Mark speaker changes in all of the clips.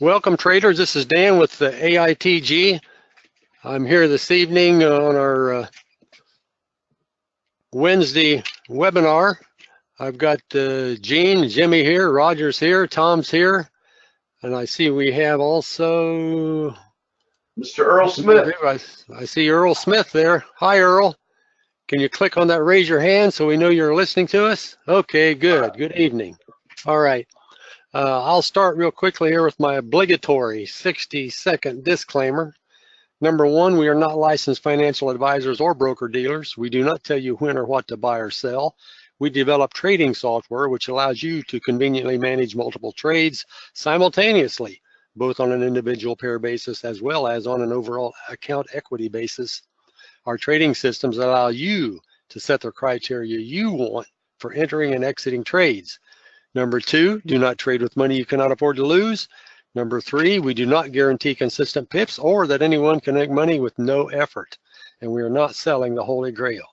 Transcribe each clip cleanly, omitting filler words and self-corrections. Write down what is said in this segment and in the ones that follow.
Speaker 1: Welcome traders, this is Dan with the AITG. I'm here this evening on our Wednesday webinar. I've got Gene, Jimmy here, Roger's here, Tom's here, and I see we have also
Speaker 2: Mr. Earl Smith.
Speaker 1: I see Earl Smith there. Hi, Earl. Can you click on that raise your hand so we know you're listening to us? Okay, good. Good evening. All right. I'll start real quickly here with my obligatory 60-second disclaimer. Number one, we are not licensed financial advisors or broker dealers. We do not tell you when or what to buy or sell. We develop trading software which allows you to conveniently manage multiple trades simultaneously, both on an individual pair basis as well as on an overall account equity basis. Our trading systems allow you to set the criteria you want for entering and exiting trades. Number two, do not trade with money you cannot afford to lose. Number three, we do not guarantee consistent pips or that anyone can make money with no effort. And we are not selling the Holy Grail.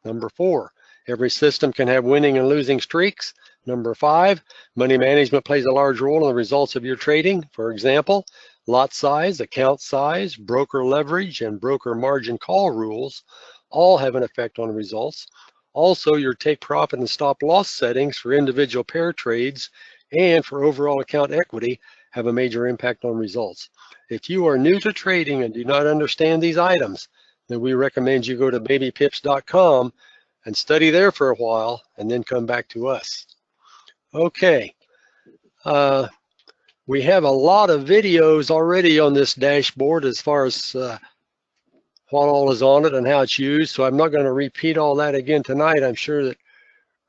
Speaker 1: Number four, every system can have winning and losing streaks. Number five, money management plays a large role in the results of your trading. For example, lot size, account size, broker leverage, and broker margin call rules all have an effect on results. Also, your take profit and stop loss settings for individual pair trades and for overall account equity have a major impact on results. If you are new to trading and do not understand these items, then we recommend you go to babypips.com and study there for a while and then come back to us. Okay, we have a lot of videos already on this dashboard as far as what all is on it and how it's used, so I'm not going to repeat all that again tonight. I'm sure that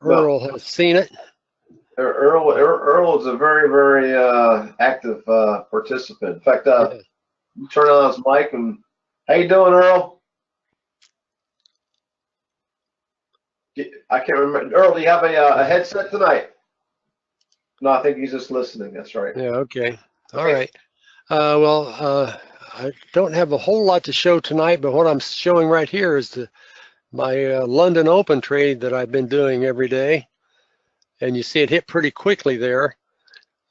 Speaker 1: Earl has seen it.
Speaker 2: Earl is a very, very active participant. In fact, turn on his mic and how you doing, Earl? I can't remember. Earl, do you have a headset tonight? No, I think he's just listening. That's right.
Speaker 1: Yeah. Okay. All right. I don't have a whole lot to show tonight, but what I'm showing right here is my London Open trade that I've been doing every day. And you see it hit pretty quickly there.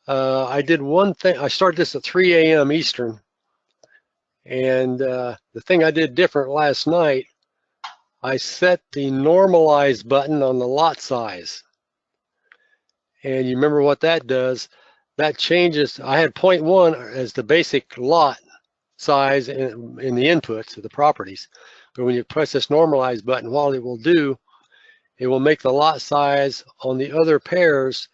Speaker 1: I did one thing. I started this at 3 a.m. Eastern. And the thing I did different last night, I set the normalize button on the lot size. And you remember what that does? That changes. I had 0.1 as the basic lot size in the inputs of the properties. But when you press this normalize button, what it will do, it will make the lot size on the other pairs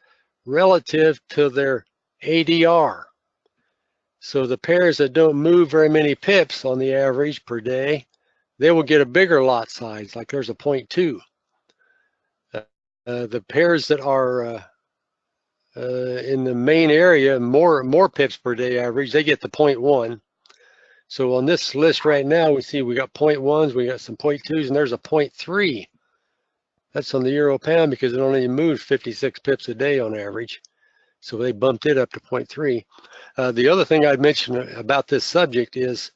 Speaker 1: relative to their ADR. So the pairs that don't move very many pips on the average per day, they will get a bigger lot size, like there's a 0.2. The pairs that are in the main area, more pips per day average, they get the 0.1. So on this list right now, we see we got 0.1s, we got some 0.2s, and there's a 0.3. That's on the euro pound because it only moves 56 pips a day on average. So they bumped it up to 0.3. The other thing I'd mention about this subject is,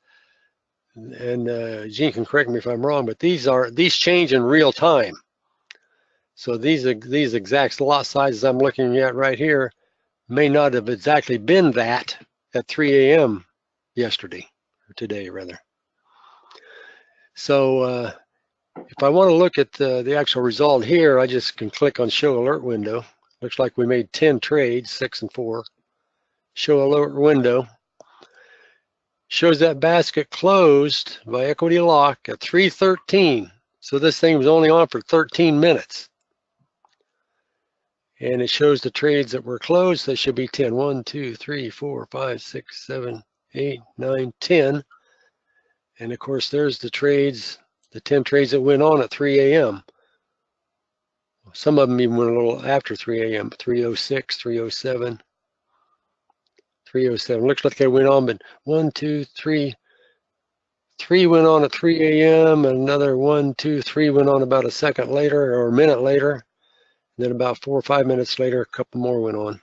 Speaker 1: and Gene can correct me if I'm wrong, but these change in real time. So these exact lot sizes I'm looking at right here may not have exactly been that at 3 a.m. yesterday. Today rather. So if I want to look at the actual result here, I just can click on show alert window. Looks like we made 10 trades, 6 and 4. Show alert window shows that basket closed by equity lock at 3:13. So this thing was only on for 13 minutes. And it shows the trades that were closed. That should be 10. 1, 2, 3, 4, 5, 6, 7, 8, 9, 10. And of course, there's the trades, the 10 trades that went on at 3 a.m. Some of them even went a little after 3 a.m., 3:06, 3:07, 3:07. Looks like they went on, but 1, 2, 3. 3 went on at 3 a.m. and another 1, 2, 3 went on about a second later or a minute later. And then about 4 or 5 minutes later, a couple more went on.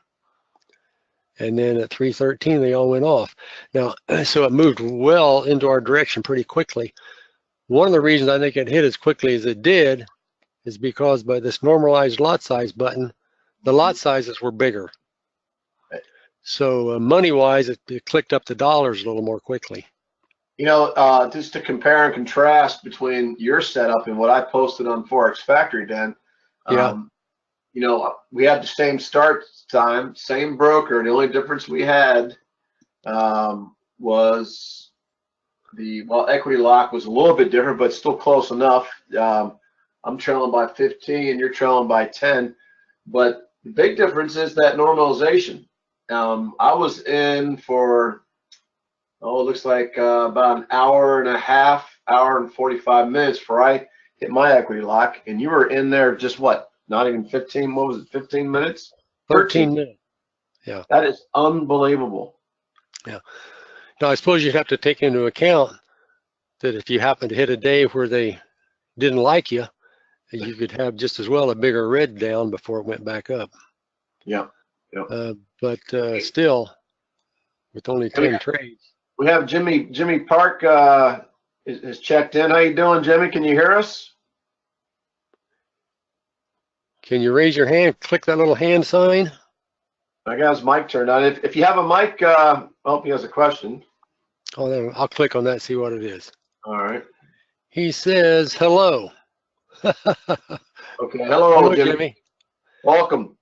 Speaker 1: And then at 3:13, they all went off. Now, so it moved well into our direction pretty quickly. One of the reasons I think it hit as quickly as it did is because by this normalized lot size button, the lot sizes were bigger. So money-wise, it clicked up the dollars a little more quickly.
Speaker 2: You know, just to compare and contrast between your setup and what I posted on Forex Factory, Dan.
Speaker 1: Yeah.
Speaker 2: You know, we had the same start time, same broker. The only difference we had was equity lock was a little bit different, but still close enough. I'm trailing by 15, you're trailing by 10. But the big difference is that normalization. I was in for, it looks like about an hour and a half, hour and 45 minutes before I hit my equity lock, and you were in there just what? Not even 15, what was it, 15 minutes?
Speaker 1: 13 minutes. Yeah.
Speaker 2: That is unbelievable.
Speaker 1: Yeah. Now, I suppose you'd have to take into account that if you happen to hit a day where they didn't like you, you could have just as well a bigger red down before it went back up.
Speaker 2: Yeah. Yeah.
Speaker 1: But still, with only 10 trades.
Speaker 2: We have Jimmy Park is checked in. How you doing, Jimmy? Can you hear us?
Speaker 1: Can you raise your hand? Click that little hand sign.
Speaker 2: I got his mic turned on. If you have a mic, oh, he has a question.
Speaker 1: Oh, then I'll click on that, see what it is.
Speaker 2: All right.
Speaker 1: He says, hello.
Speaker 2: Okay. Hello, Jimmy. Welcome.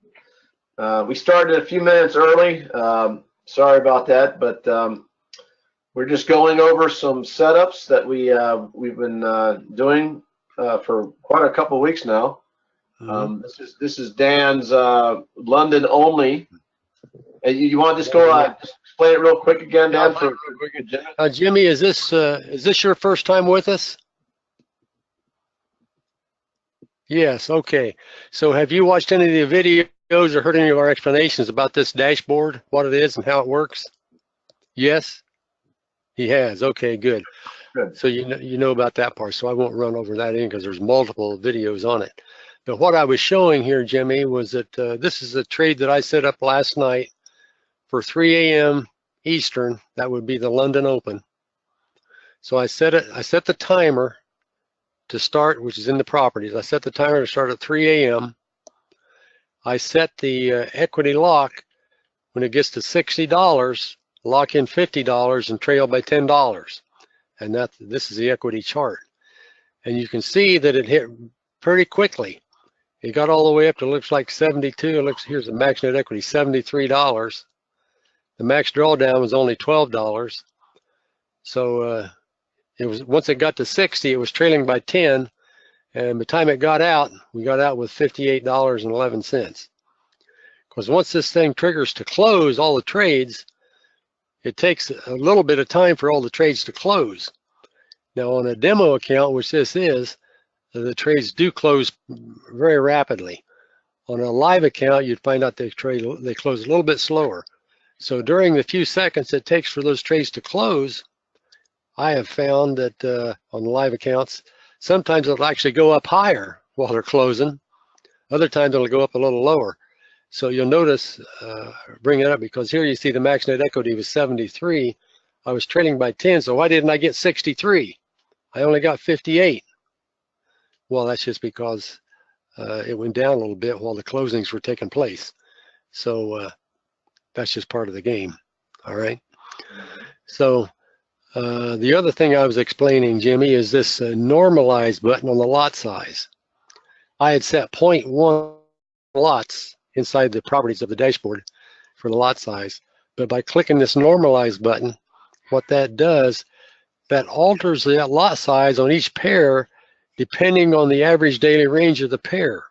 Speaker 2: We started a few minutes early. Sorry about that, but we're just going over some setups that we've been doing for quite a couple of weeks now. This is Dan's London only. And you want to just go just explain it real quick again, Dan?
Speaker 1: Jimmy, is this your first time with us? Yes. Okay. So have you watched any of the videos or heard any of our explanations about this dashboard, what it is and how it works? Yes. He has. Okay. Good. So you know about that part. So I won't run over that in because there's multiple videos on it. But what I was showing here, Jimmy, was that this is a trade that I set up last night for 3 a.m. Eastern. That would be the London Open. So I set the timer to start, which is in the properties. I set the timer to start at 3 a.m. I set the equity lock when it gets to $60, lock in $50 and trail by $10. And this is the equity chart. And you can see that it hit pretty quickly. It got all the way up to, looks like 72. Here's the max net equity, $73. The max drawdown was only $12. So it was, once it got to 60, it was trailing by 10. And by the time it got out, we got out with $58.11. Because once this thing triggers to close all the trades, it takes a little bit of time for all the trades to close. Now on a demo account, which this is, the trades do close very rapidly. On a live account, you'd find out they close a little bit slower. So during the few seconds it takes for those trades to close, I have found that on the live accounts, sometimes it'll actually go up higher while they're closing. Other times it'll go up a little lower. So you'll notice, bring it up because here you see the max net equity was 73. I was trailing by 10, so why didn't I get 63? I only got 58. Well, that's just because it went down a little bit while the closings were taking place. So that's just part of the game. All right. So the other thing I was explaining, Jimmy, is this normalize button on the lot size. I had set 0.1 lots inside the properties of the dashboard for the lot size. But by clicking this normalize button, what that does, that alters the lot size on each pair depending on the average daily range of the pair.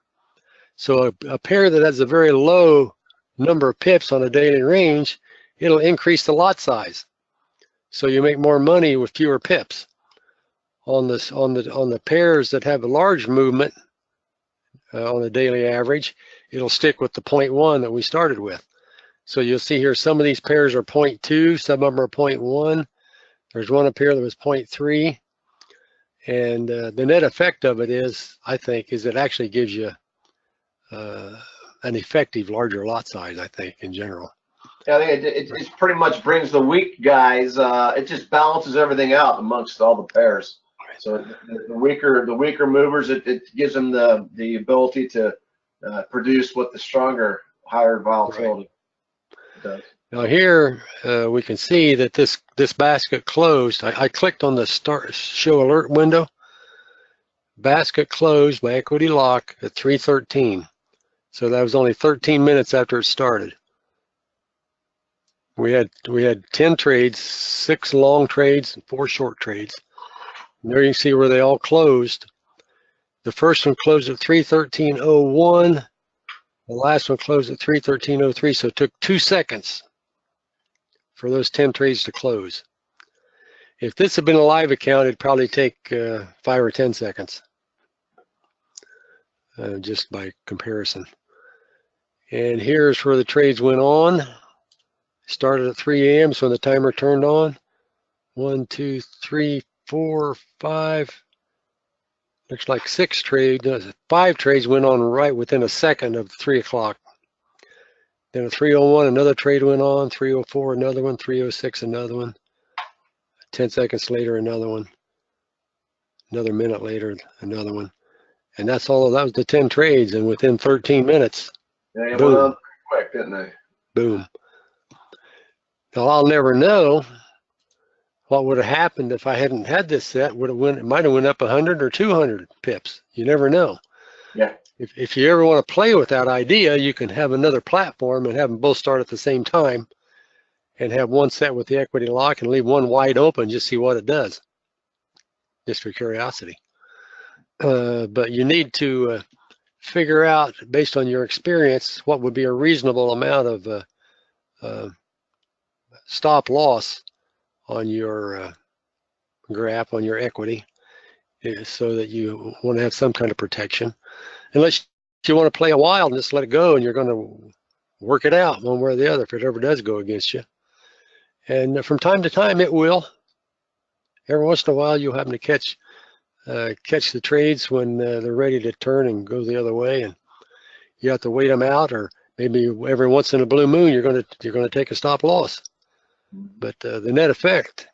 Speaker 1: So a pair that has a very low number of pips on a daily range, it'll increase the lot size. So you make more money with fewer pips. On the pairs that have a large movement on the daily average, it'll stick with the 0.1 that we started with. So you'll see here some of these pairs are 0.2, some of them are 0.1. There's one up here that was 0.3. And the net effect of it is, I think, is it actually gives you an effective larger lot size, I think, in general.
Speaker 2: Yeah, I think it pretty much brings the weak guys. It just balances everything out amongst all the pairs. So the weaker movers, it gives them the ability to produce what the stronger, higher volatility does.
Speaker 1: Now here we can see that this basket closed. I clicked on the start show alert window. Basket closed by equity lock at 3:13. So that was only 13 minutes after it started. We had 10 trades, 6 long trades and 4 short trades. And there you can see where they all closed. The first one closed at 3:13:01. The last one closed at 3:13:03. So it took 2 seconds for those 10 trades to close. If this had been a live account, it'd probably take 5 or 10 seconds, just by comparison. And here's where the trades went on. Started at 3 a.m. So when the timer turned on. 1, 2, 3, 4, 5. Looks like 6 trades. 5 trades went on right within a second of 3 o'clock. Then at 3:01, another trade went on. 3:04, another one. 3:06, another one. 10 seconds later, another one. Another minute later, another one. And that's all. That was the 10 trades. And within 13 minutes,
Speaker 2: Yeah, it
Speaker 1: boom,
Speaker 2: went on pretty quick, didn't they?
Speaker 1: boom. Now I'll never know what would have happened if I hadn't had this set. It might have went up 100 or 200 pips. You never know.
Speaker 2: Yeah.
Speaker 1: If you ever want to play with that idea, you can have another platform and have them both start at the same time, and have one set with the equity lock and leave one wide open. Just see what it does, just for curiosity. But you need to figure out, based on your experience, what would be a reasonable amount of stop loss on your graph, on your equity, so that you want to have some kind of protection. Unless you want to play a wild and just let it go, and you're going to work it out one way or the other if it ever does go against you. And from time to time, it will. Every once in a while, you'll happen to catch the trades when they're ready to turn and go the other way, and you have to wait them out, or maybe every once in a blue moon, you're going to take a stop loss. But the net effect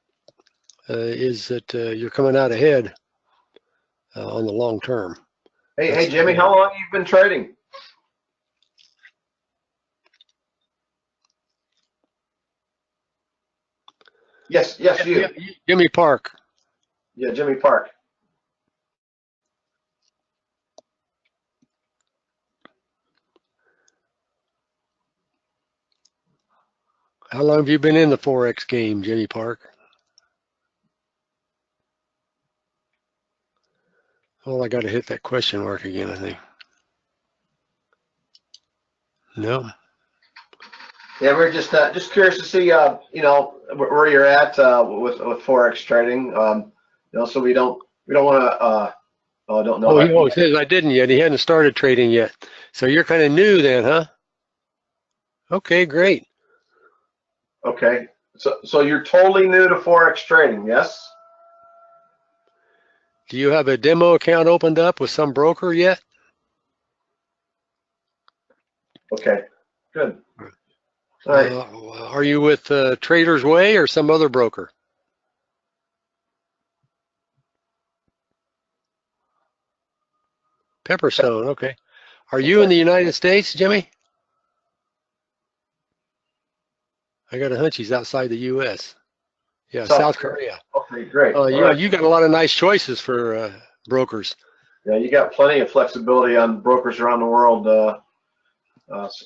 Speaker 1: is that you're coming out ahead on the long term.
Speaker 2: Hey, Jimmy, how long have you been trading? Yes, you.
Speaker 1: Jimmy Park.
Speaker 2: Yeah, Jimmy Park.
Speaker 1: How long have you been in the Forex game, Jimmy Park? Well, I got to hit that question mark again, I think. No.
Speaker 2: Yeah, we're just curious to see, you know, where you're at with Forex trading. You know, so we don't want to. Oh, I don't know.
Speaker 1: Oh, he says I didn't yet. He hadn't started trading yet. So you're kind of new then, huh? Okay, great.
Speaker 2: Okay, so you're totally new to Forex trading, yes?
Speaker 1: Do you have a demo account opened up with some broker yet?
Speaker 2: Okay, good. All right.
Speaker 1: Are you with Traders Way or some other broker? Pepperstone, okay. Are you in the United States, Jimmy? I got a hunch he's outside the U.S. Yeah, South Korea.
Speaker 2: Okay, great.
Speaker 1: Yeah, you got a lot of nice choices for brokers.
Speaker 2: Yeah, you got plenty of flexibility on brokers around the world.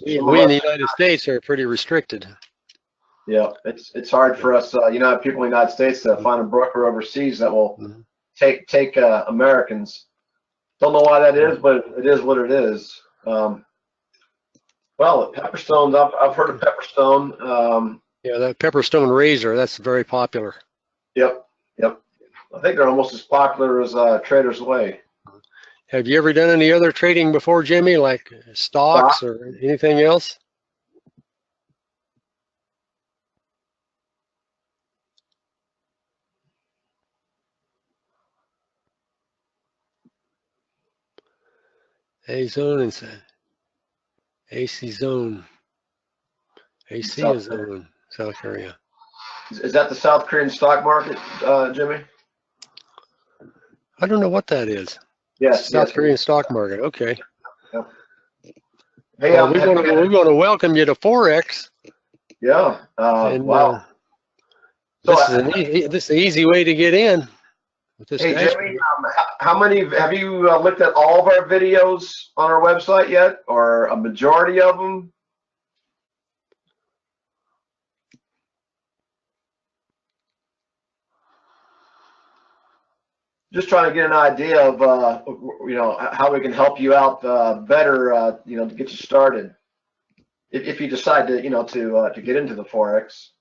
Speaker 1: We in the United States are pretty restricted.
Speaker 2: Yeah, it's hard for us, you know, people in the United States to find a broker overseas that will take Americans. Don't know why that is, but it is what it is. Well, Pepperstone, I've heard of Pepperstone.
Speaker 1: Yeah, that Pepperstone Razor, that's very popular.
Speaker 2: Yep. I think they're almost as popular as Traders Way.
Speaker 1: Have you ever done any other trading before, Jimmy, like stocks or anything else? A zone and AC zone. AC
Speaker 2: South
Speaker 1: is in South Korea.
Speaker 2: Is that the South Korean stock market, Jimmy?
Speaker 1: I don't know what that is.
Speaker 2: Yes.
Speaker 1: South
Speaker 2: yes.
Speaker 1: Korean stock market. Okay.
Speaker 2: Yep. Hey,
Speaker 1: Well, we're going to welcome you to Forex.
Speaker 2: Yeah.
Speaker 1: And
Speaker 2: wow.
Speaker 1: this
Speaker 2: So,
Speaker 1: is an easy way to get in with this
Speaker 2: hey,
Speaker 1: dashboard.
Speaker 2: Jimmy, how many have you looked at all of our videos on our website yet, or a majority of them? Just trying to get an idea of how we can help you out better, to get you started. If you decide to to get into the Forex.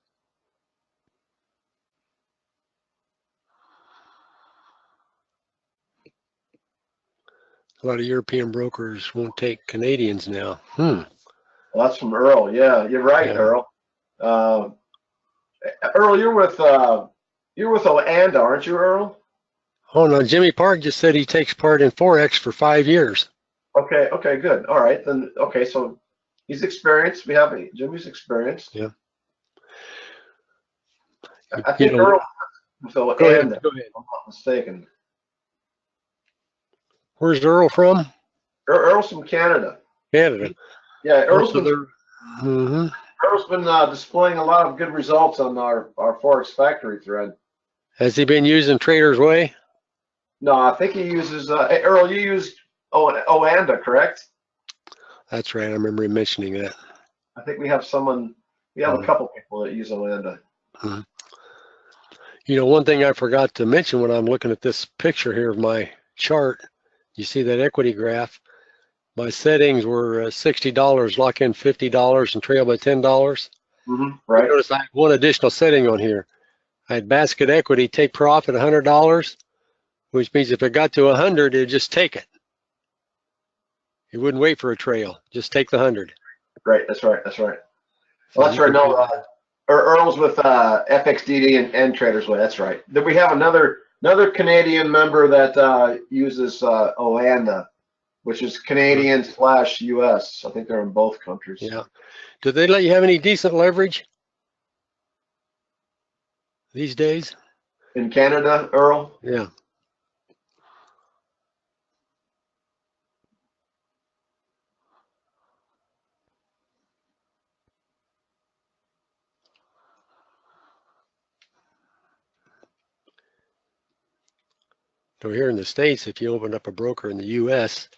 Speaker 1: A lot of European brokers won't take Canadians now.
Speaker 2: Well, that's from Earl. Yeah, you're right,
Speaker 1: Yeah.
Speaker 2: Earl. Earl, you're with Oanda, aren't you, Earl?
Speaker 1: Oh no, Jimmy Park just said he takes part in Forex for 5 years.
Speaker 2: Okay, good. All right, then. Okay, so he's experienced. Jimmy's experienced.
Speaker 1: Yeah.
Speaker 2: I think Earl with Oanda.
Speaker 1: Go ahead.
Speaker 2: If I'm not mistaken.
Speaker 1: Where's Earl from?
Speaker 2: Earl's from Canada.
Speaker 1: Canada.
Speaker 2: Yeah, Earl's
Speaker 1: Mm-hmm.
Speaker 2: Earl's been displaying a lot of good results on our Forex Factory thread.
Speaker 1: Has he been using Trader's Way?
Speaker 2: No, I think he uses Earl. You used Oanda, correct?
Speaker 1: That's right. I remember him mentioning that.
Speaker 2: I think we have a couple people that use Oanda.
Speaker 1: Mm-hmm. You know, one thing I forgot to mention when I'm looking at this picture here of my chart, you see that equity graph. My settings were $60, lock in $50, and trail by $10.
Speaker 2: Mm-hmm, right.
Speaker 1: Notice I have one additional setting on here. I had basket equity, take profit $100, which means if it got to 100, it'd just take it. It wouldn't wait for a trail. Just take the 100.
Speaker 2: Right. That's right. Well, that's right. No, Earl's with FXDD and Trader's Way. That's right. Then we have another Canadian member that uses Oanda, which is Canadian/US. I think they're in both countries.
Speaker 1: Yeah. Do they let you have any decent leverage these days?
Speaker 2: In Canada, Earl?
Speaker 1: Yeah. So here in the States, if you open up a broker in the US,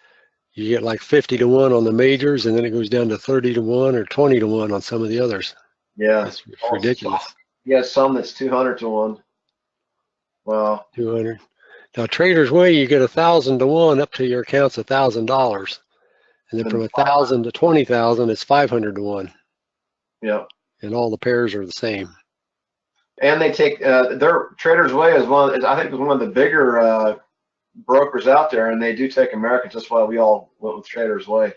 Speaker 1: you get like 50 to 1 on the majors, and then it goes down to 30 to 1 or 20 to 1 on some of the others.
Speaker 2: Yeah.
Speaker 1: It's ridiculous.
Speaker 2: You have some that's 200 to 1. Wow.
Speaker 1: 200. Now Trader's Way, you get 1,000 to 1 up to your account's $1,000, and then from 1,000 to 20,000, it's 500 to 1.
Speaker 2: Yeah.
Speaker 1: And all the pairs are the same.
Speaker 2: And they take their Trader's Way is one of the bigger brokers out there, and they do take Americans. That's why we all went with Trader's Way,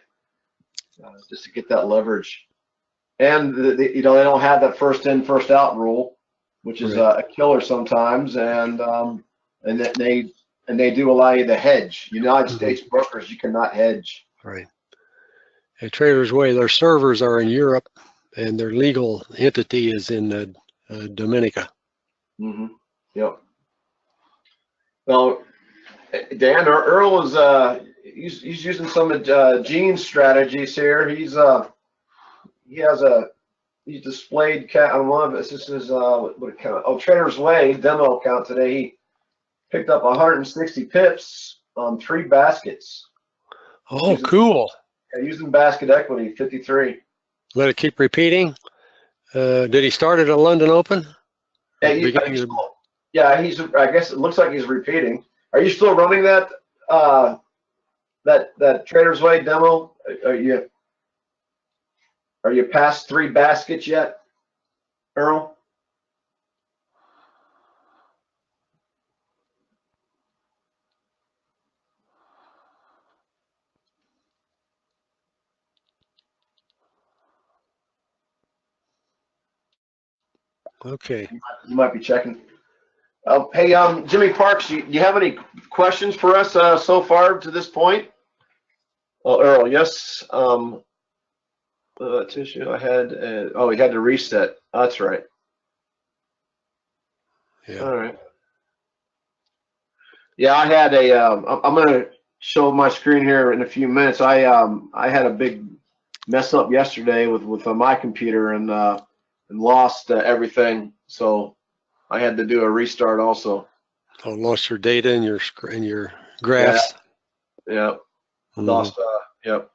Speaker 2: just to get that leverage. And they don't have that first in first out rule, which is a killer sometimes. And they do allow you to hedge. United States brokers, you cannot hedge.
Speaker 1: Right. At Trader's Way, their servers are in Europe, and their legal entity is in Dominica.
Speaker 2: Mm-hmm. Yep. Well, Dan, Earl is he's using some of Gene's strategies here. He's displayed on one of this. This is what account? Oh, Trader's Way demo account today. He picked up 160 pips on 3 baskets.
Speaker 1: Oh, cool.
Speaker 2: Using basket equity 53.
Speaker 1: Let it keep repeating. Did he start at a London Open?
Speaker 2: Yeah, I guess it looks like he's repeating. Are you still running that that Trader's Way demo? Are you past 3 baskets yet, Earl?
Speaker 1: Okay.
Speaker 2: You might be checking. Hey, Jimmy Parks, do you have any questions for us so far to this point? Well, Earl, yes. tissue I had. Oh, he had to reset. That's right.
Speaker 1: Yeah.
Speaker 2: All right. Yeah, I had a. I'm gonna show my screen here in a few minutes. I had a big mess up yesterday with my computer and lost everything. So I had to do a restart also.
Speaker 1: Oh, lost your data and your graphs.
Speaker 2: Yeah.
Speaker 1: Mhm.
Speaker 2: Lost. Yep.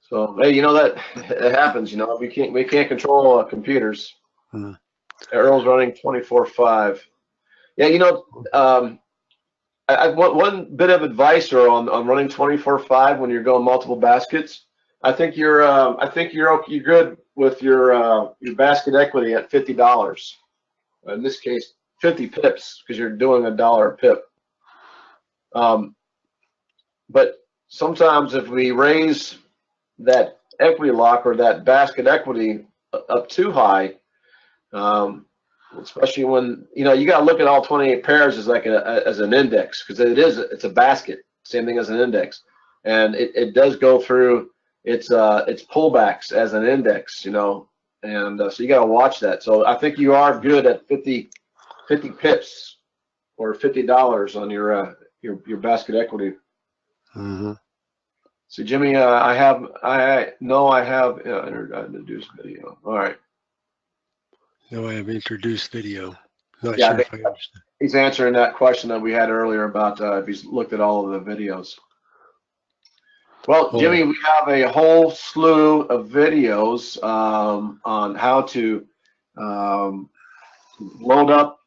Speaker 2: So hey, you know that it happens. You know we can't control computers.
Speaker 1: Mhm.
Speaker 2: Earl's running 24/5. Yeah, you know, I want one bit of advice or on running 24/5 when you're going multiple baskets. I think you're good with your basket equity at $50. In this case, 50 pips because you're doing $1 a pip. But sometimes if we raise that equity lock or that basket equity up too high, especially when you got to look at all 28 pairs as like as an index because it's a basket, same thing as an index, and it does go through its pullbacks as an index, and so you got to watch that. So I think you are good at 50 pips or $50 on your basket equity.
Speaker 1: Mm-hmm.
Speaker 2: So Jimmy, I have introduced video. All right.
Speaker 1: No, I have introduced video. Not
Speaker 2: Yeah,
Speaker 1: sure if I understand.
Speaker 2: He's answering that question that we had earlier about if he's looked at all of the videos. Well, Jimmy, we have a whole slew of videos on how to load up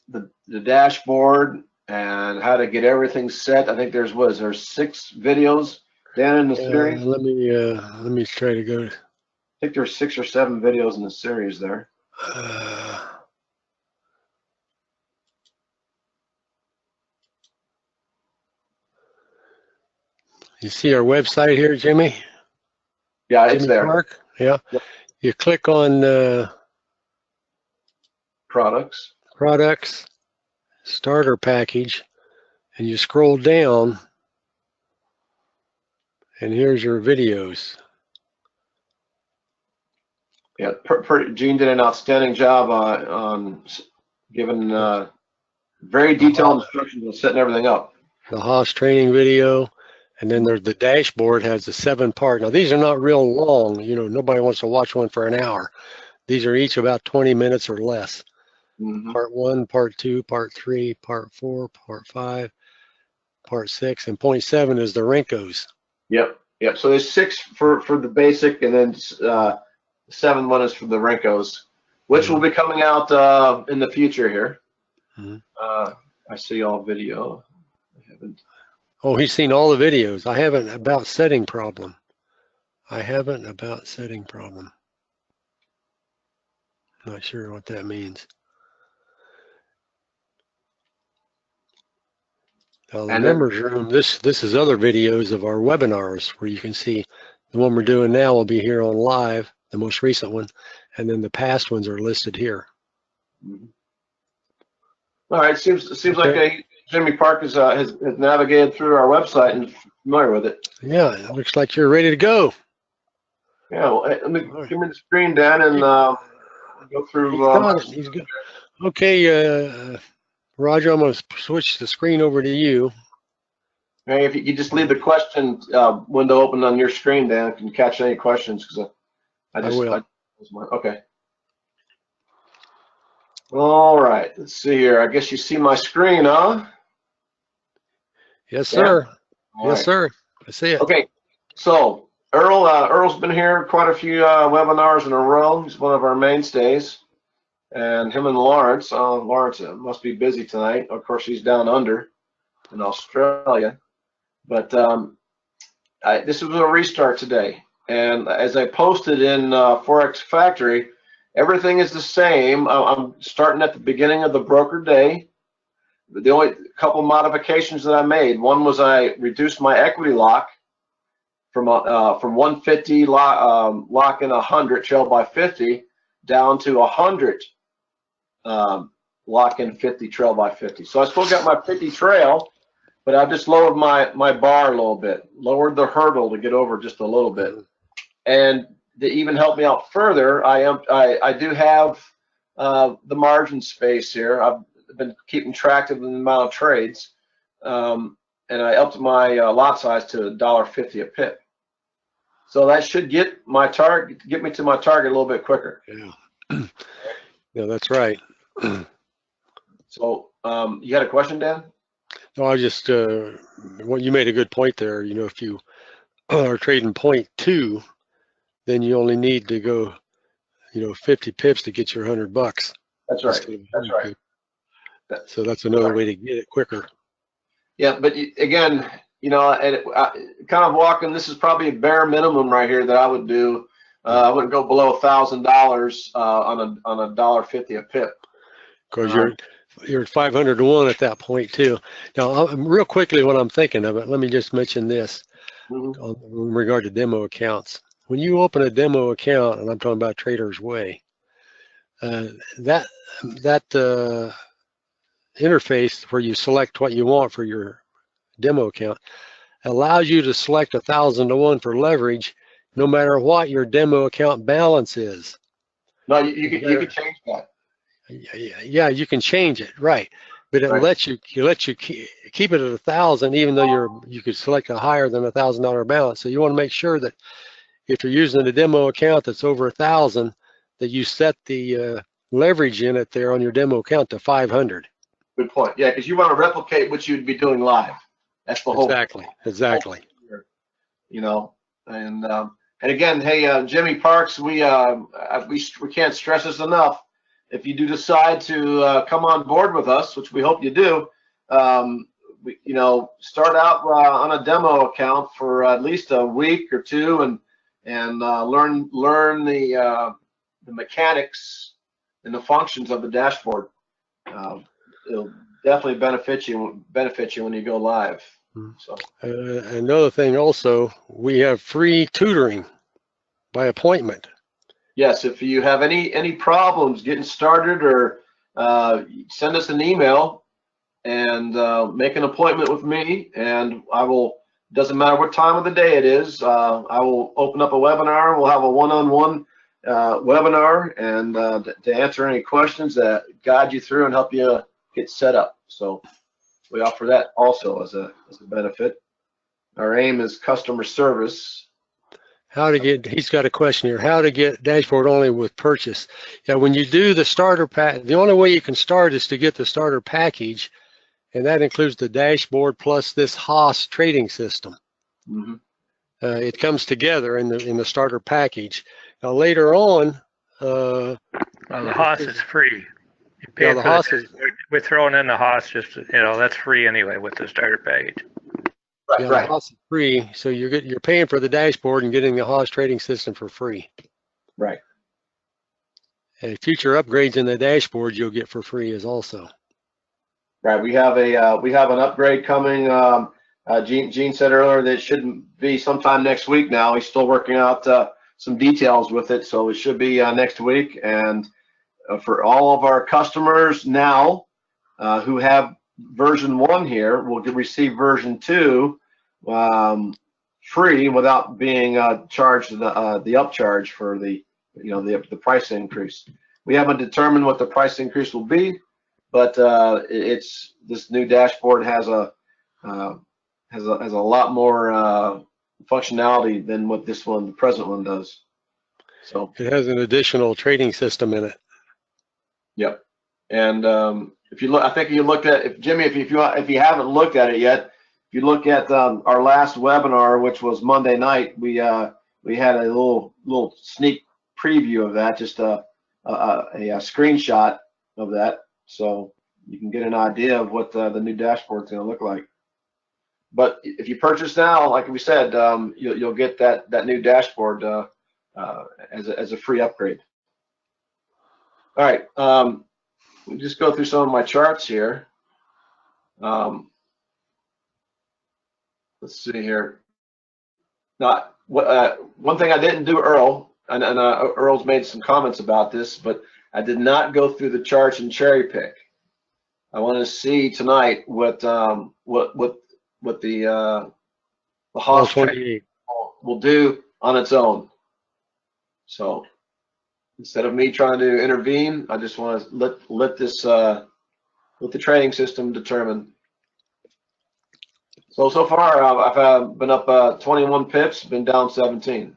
Speaker 2: the dashboard and how to get everything set. I think there's 6 videos, Dan, in the series?
Speaker 1: Let me try to go.
Speaker 2: I think there's 6 or 7 videos in the series there.
Speaker 1: You see our website here, Jimmy?
Speaker 2: Yeah,
Speaker 1: Jimmy
Speaker 2: it's there.
Speaker 1: Clark? Yeah. Yep. You click on products, starter package, and you scroll down, and here's your videos.
Speaker 2: Yeah, Gene did an outstanding job on giving very detailed instructions on setting everything up.
Speaker 1: The Haas training video, and then there's the dashboard has a 7-part. Now these are not real long. Nobody wants to watch one for an hour. These are each about 20 minutes or less.
Speaker 2: Mm-hmm.
Speaker 1: Part 1, Part 2, Part 3, Part 4, Part 5, Part 6, and point 7 is the Rinkos.
Speaker 2: Yep. So there's 6 for the basic, and then 7th one is for the Rinkos, which will be coming out in the future here. Mm-hmm. I see all video. I haven't.
Speaker 1: Oh, he's seen all the videos. I haven't about setting problem. Not sure what that means. Now the members room, this is other videos of our webinars where you can see the one we're doing now will be here on live, the most recent one, and then the past ones are listed here.
Speaker 2: Mm-hmm. All right, seems like Jimmy Park has navigated through our website and is familiar with it.
Speaker 1: Yeah, it looks like you're ready to go.
Speaker 2: Yeah, well, let me give me the screen, Dan, and go through.
Speaker 1: He's good. Okay, Roger, I'm going to switch the screen over to you.
Speaker 2: Hey, if you just leave the question window open on your screen, Dan, can you catch any questions? Because I will. Okay. All right, let's see here. I guess you see my screen, huh?
Speaker 1: Yes, sir.
Speaker 2: Yeah.
Speaker 1: Yes, sir. I see it.
Speaker 2: Okay, so Earl's been here quite a few webinars in a row. He's one of our mainstays. And him and Lawrence, Lawrence must be busy tonight. Of course, he's down under in Australia. But this was a restart today. And as I posted in Forex Factory, everything is the same. I'm starting at the beginning of the broker day. The only couple modifications that I made, one was I reduced my equity lock from 150 lock in 100 trail by 50 down to 100 lock in 50 trail by 50. So I still got my 50 trail, but I just lowered my bar a little bit, lowered the hurdle to get over just a little bit. And to even help me out further, I do have the margin space here. I've been keeping track of the amount of trades, and I upped my lot size to $1.50 a pip. So that should get me to my target a little bit quicker.
Speaker 1: Yeah, yeah, that's right.
Speaker 2: So you had a question, Dan?
Speaker 1: No, I just well, you made a good point there. You know, if you are trading 0.2, then you only need to go, 50 pips to get your $100.
Speaker 2: That's right. That's right.
Speaker 1: So that's another way to get it quicker.
Speaker 2: Yeah, but again, kind of walking. This is probably a bare minimum right here that I would do. I wouldn't go below $1,000 on a $1.50 a pip.
Speaker 1: Because you're at 500 to 1 at that point too. Now, real quickly, when I'm thinking of it, let me just mention this in regard to demo accounts. When you open a demo account, and I'm talking about Trader's Way, that interface where you select what you want for your demo account allows you to select 1,000 to 1 for leverage, no matter what your demo account balance is.
Speaker 2: No, you can change that.
Speaker 1: Yeah, you can change it, right? But it lets you keep it at 1,000, even though you could select a higher than $1,000 balance. So you want to make sure that if you're using a demo account that's over 1,000, that you set the leverage in it there on your demo account to 500.
Speaker 2: Good point. Yeah, because you want to replicate what you'd be doing live. That's the whole.
Speaker 1: Exactly.
Speaker 2: And again, hey, Jimmy Parks, we can't stress this enough. If you do decide to come on board with us, which we hope you do, start out on a demo account for at least a week or two, and learn the mechanics and the functions of the dashboard. It'll definitely benefit you when you go live. So
Speaker 1: another thing also, we have free tutoring by appointment.
Speaker 2: Yes, if you have any problems getting started, or send us an email and make an appointment with me, and I will. Doesn't matter what time of the day it is. I will open up a webinar. We'll have a one-on-one webinar, and to answer any questions, that guide you through and help you get set up. So we offer that also as a benefit. Our aim is customer service.
Speaker 1: He's got a question here. How to get dashboard only with purchase? Yeah, when you do the starter pack, the only way you can start is to get the starter package, and that includes the dashboard plus this Haas trading system. It comes together in the starter package. Now later on,
Speaker 3: the Haas is free. You pay
Speaker 1: Yeah, the Haas
Speaker 3: we're throwing in the Haas, just that's free anyway with the starter package.
Speaker 1: Yeah, the Haas is free, so you're paying for the dashboard and getting the Haas trading system for free.
Speaker 2: Right.
Speaker 1: And future upgrades in the dashboard you'll get for free as also.
Speaker 2: Right. We have an upgrade coming. Gene said earlier that it shouldn't be sometime next week. Now he's still working out some details with it, so it should be next week. And for all of our customers now who have version 1 here, will receive version 2 free without being charged the upcharge for the price increase. We haven't determined what the price increase will be, but it's this new dashboard has a lot more functionality than what the present one does. So
Speaker 1: it has an additional trading system in it.
Speaker 2: Yep. And if you look, I think you looked at, Jimmy, if you haven't looked at it yet, if you look at our last webinar, which was Monday night, we had a little sneak preview of that, just a screenshot of that, so you can get an idea of what the new dashboard is going to look like. But if you purchase now, like we said, you'll get that new dashboard as a free upgrade. All right. We'll just go through some of my charts here. Let's see here. Now, one thing I didn't do, Earl, and Earl's made some comments about this, but I did not go through the charts and cherry pick. I want to see tonight what the Haas 28 will do on its own. So instead of me trying to intervene, I just want to let the trading system determine. So far, I've been up 21 pips, been down 17.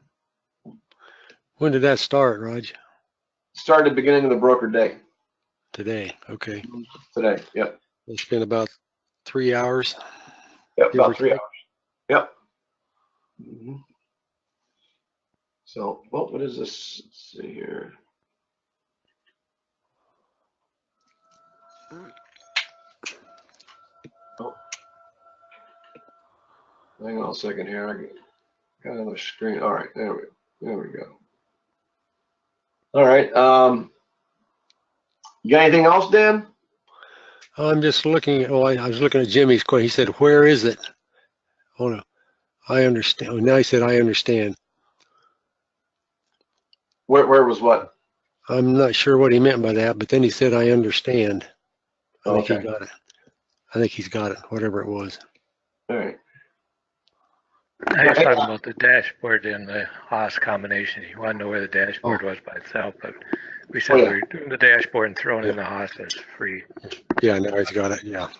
Speaker 1: When did that start, Raj?
Speaker 2: Started beginning of the broker day.
Speaker 1: Today. Okay.
Speaker 2: Today, yep.
Speaker 1: It's been about 3 hours.
Speaker 2: Yep,
Speaker 1: Give or
Speaker 2: about 3
Speaker 1: take.
Speaker 2: hours. Yep. So, well, what is this? Let's see here. Oh. Hang on a second here. I got another screen. All right, there we go. All right. You got anything else, Dan?
Speaker 1: I'm just looking. Oh, I was looking at Jimmy's question. He said, "Where is it?" Oh no, I understand. Oh, now he said, "I understand."
Speaker 2: Where was what?
Speaker 1: I'm not sure what he meant by that, but then he said, "I understand." I think he
Speaker 2: Okay.
Speaker 1: got it. I think he's got it, whatever it was.
Speaker 2: All right.
Speaker 3: I was talking about the dashboard and the Haas combination. You want to know where the dashboard was by itself, but we said we were doing the dashboard and throwing in the Haas as free.
Speaker 1: Yeah, now he's got it. Yeah.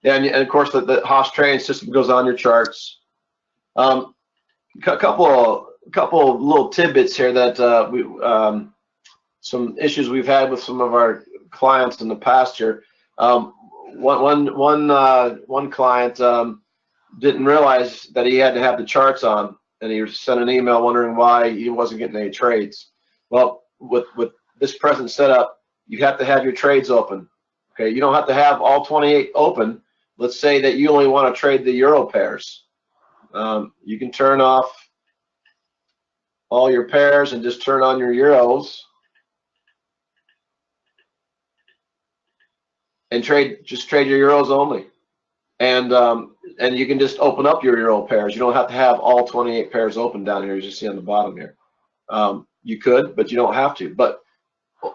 Speaker 2: Yeah, and of course the Haas trading system goes on your charts. Couple of little tidbits here that we some issues we've had with some of our clients in the past year. One client didn't realize that he had to have the charts on, and he sent an email wondering why he wasn't getting any trades. Well, with this present setup, you have to have your trades open. Okay, you don't have to have all 28 open. Let's say that you only want to trade the euro pairs. You can turn off all your pairs and just turn on your euros and just trade your euros only. And you can just open up your euro pairs. You don't have to have all 28 pairs open down here, as you see on the bottom here. You could, but you don't have to. But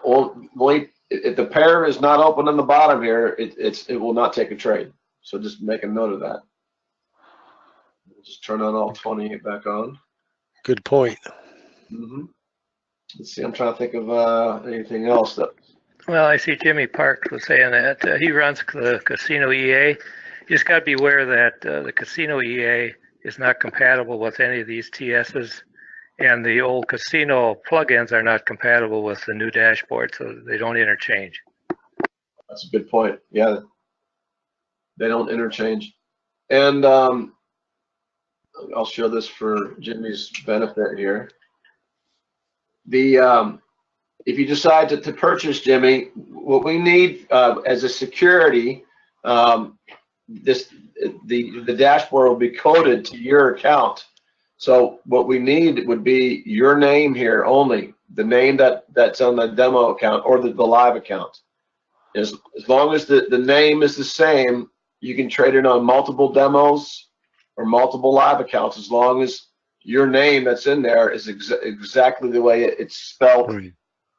Speaker 2: only if the pair is not open on the bottom here, it will not take a trade. So just make a note of that. Just turn on all 28 back on.
Speaker 1: Good point.
Speaker 2: Let's see. I'm trying to think of anything else that.
Speaker 3: Well, I see Jimmy Parks was saying that he runs the Casino EA. You just got to be aware that the Casino EA is not compatible with any of these TSs, and the old Casino plugins are not compatible with the new dashboard, so they don't interchange.
Speaker 2: That's a good point. Yeah, they don't interchange. And I'll show this for Jimmy's benefit here. If you decide to purchase, Jimmy, what we need as a security, the dashboard will be coded to your account. So what we need would be your name here only, the name that's on the demo account or the live account. As long as the name is the same, you can trade it on multiple demos or multiple live accounts, as long as your name that's in there is exactly the way it's spelled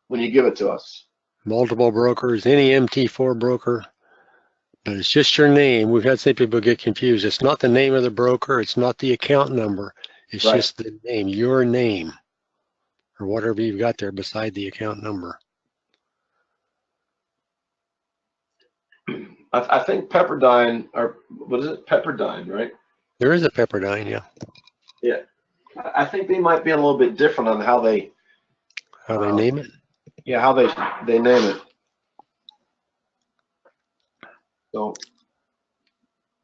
Speaker 2: when you give it to us.
Speaker 1: Multiple brokers, any MT4 broker, but it's just your name. We've had some people get confused. It's not the name of the broker. It's not the account number. It's just the name, your name, or whatever you've got there beside the account number.
Speaker 2: I think Pepperdine, or what is it? Pepperdine, right?
Speaker 1: There is a Pepperdine, yeah.
Speaker 2: Yeah. I think they might be a little bit different on how they
Speaker 1: name it.
Speaker 2: Yeah, how they name it. So,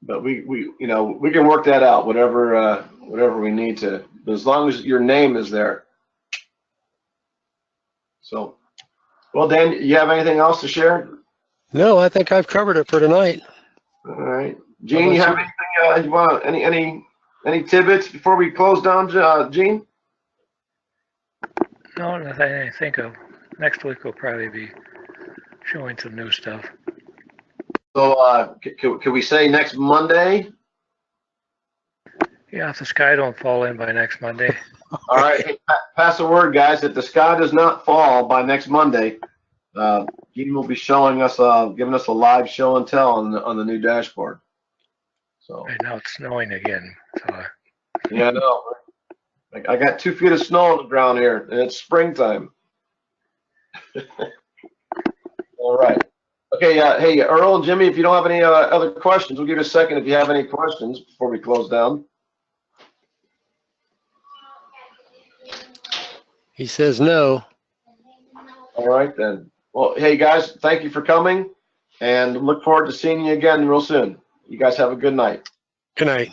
Speaker 2: but we can work that out, whatever we need to, but as long as your name is there. So, well, Dan, you have anything else to share?
Speaker 1: No, I think I've covered it for tonight.
Speaker 2: All right, Gene, you have anything you want? Any tidbits before we close down, Gene?
Speaker 3: No, nothing I think of. Next week we'll probably be showing some new stuff.
Speaker 2: So, can we say next Monday?
Speaker 3: Yeah, if the sky don't fall in by next Monday.
Speaker 2: All right, hey, pass the word, guys. If the sky does not fall by next Monday, Gene will be showing us, giving us a live show and tell on the new dashboard. So
Speaker 3: right now it's snowing again. So.
Speaker 2: Yeah, I know. I got 2 feet of snow on the ground here, and it's springtime. All right. Okay, hey, Earl and Jimmy, if you don't have any other questions, we'll give you a second if you have any questions before we close down.
Speaker 1: He says no.
Speaker 2: All right, then. Well, hey, guys, thank you for coming, and look forward to seeing you again real soon. You guys have a good night.
Speaker 1: Good night.